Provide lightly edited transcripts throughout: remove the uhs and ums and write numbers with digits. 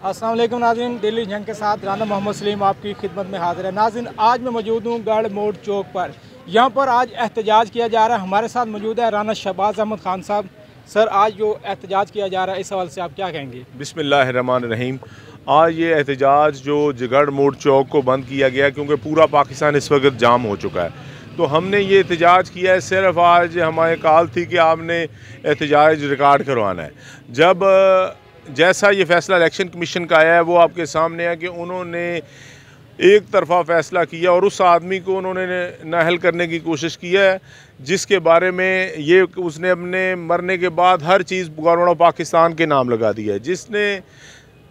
अस्सलाम वालेकुम नाज़रीन, दिल्ली जंग के साथ राना मोहम्मद सलीम आपकी खिदमत में हाजिर है। नाज़रीन, आज मैं मौजूद हूँ गढ़ मोड़ चौक पर। यहाँ पर आज एहतजाज किया जा रहा है। हमारे साथ मौजूद है राना शहबाज अहमद खान साहब। सर, आज जो एहतजाज किया जा रहा है, इस हवाले से आप क्या कहेंगे? बिस्मिल्लाहिर्रहमानिर्रहीम। आज ये एहतजाज जो गढ़ मोड़ चौक को बंद किया गया क्योंकि पूरा पाकिस्तान इस वक्त जाम हो चुका है, तो हमने ये एहतजाज किया है। सिर्फ आज हमारे कॉल थी कि आपने एहतजाज रिकॉर्ड करवाना है। जब जैसा ये फ़ैसला इलेक्शन कमीशन का आया है वो आपके सामने है कि उन्होंने एक तरफ़ा फ़ैसला किया और उस आदमी को उन्होंने नाअहल करने की कोशिश की है, जिसके बारे में ये उसने अपने मरने के बाद हर चीज़ गवर्नमेंट ऑफ पाकिस्तान के नाम लगा दी है। जिसने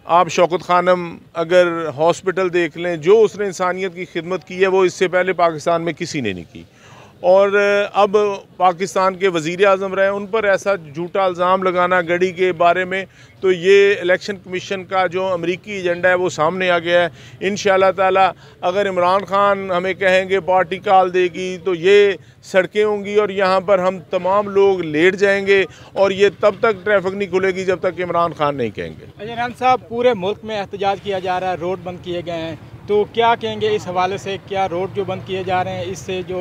आप शौकत खानम अगर हॉस्पिटल देख लें, जो उसने इंसानियत की खिदमत की है वो इससे पहले पाकिस्तान में किसी ने नहीं की। और अब पाकिस्तान के वज़ीर आज़म रहे, उन पर ऐसा झूठा इल्ज़ाम लगाना गढ़ी के बारे में, तो ये इलेक्शन कमीशन का जो अमरीकी एजेंडा है वो सामने आ गया है। इंशाअल्लाह ताला अगर इमरान खान हमें कहेंगे पार्टी कॉल देगी तो ये सड़कें होंगी और यहाँ पर हम तमाम लोग लेट जाएंगे और ये तब तक ट्रैफिक नहीं खुलेगी जब तक इमरान खान नहीं कहेंगे। अजय साहब, पूरे मुल्क में एहतजाज किया जा रहा है, रोड बंद किए गए हैं, तो क्या कहेंगे इस हवाले से? क्या रोड जो बंद किए जा रहे हैं, इससे जो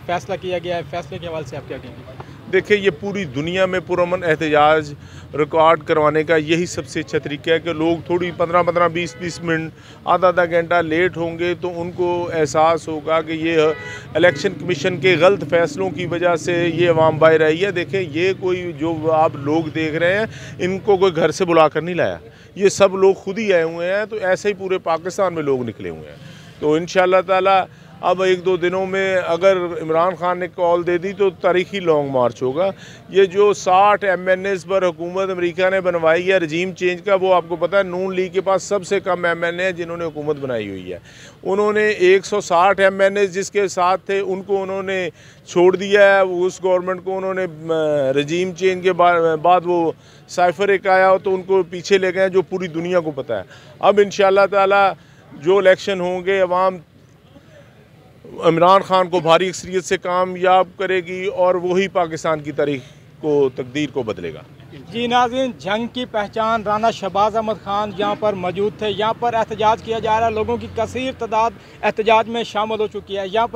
फैसला किया गया है, फैसले के हवाले से आप क्या कहेंगे? देखिए, ये पूरी दुनिया में पुरअमन एहतजाज रिकॉर्ड करवाने का यही सबसे अच्छा तरीका है कि लोग थोड़ी 15-15, 20-20 मिनट, आधा आधा लेट होंगे तो उनको एहसास होगा कि ये इलेक्शन कमीशन के गलत फ़ैसलों की वजह से ये अवाम बाहर आई है। देखें, ये कोई जो आप लोग देख रहे हैं, इनको कोई घर से बुला कर नहीं लाया, ये सब लोग खुद ही आए हुए हैं। तो ऐसे ही पूरे पाकिस्तान में लोग निकले हुए हैं। तो इंशाअल्लाह ताला अब 1-2 दिनों में अगर इमरान खान ने कॉल दे दी तो तारीखी लॉन्ग मार्च होगा। ये जो 60 MNAs पर हुकूमत अमेरिका ने बनवाई है रजीम चेंज का, वो आपको पता है नून लीग के पास सबसे कम MNA है जिन्होंने हुकूमत बनाई हुई है। उन्होंने 160 MNAs जिसके साथ थे उनको उन्होंने छोड़ दिया है। उस गवर्नमेंट को उन्होंने रजीम चेंज के बाद वो साइफर एक आया तो उनको पीछे ले गए, जो पूरी दुनिया को पता है। अब इंशाअल्लाह ताला जो इलेक्शन होंगे, अवाम इमरान खान को भारी अक्सरियत से कामयाब करेगी और वही पाकिस्तान की तारीख को, तकदीर को बदलेगा। जी नाज़रीन, जंग की पहचान राना शहबाज अहमद खान यहाँ पर मौजूद थे। यहाँ पर एहतजाज किया जा रहा है, लोगों की कसीर तादाद एहतजाज में शामिल हो चुकी है। यहाँ पर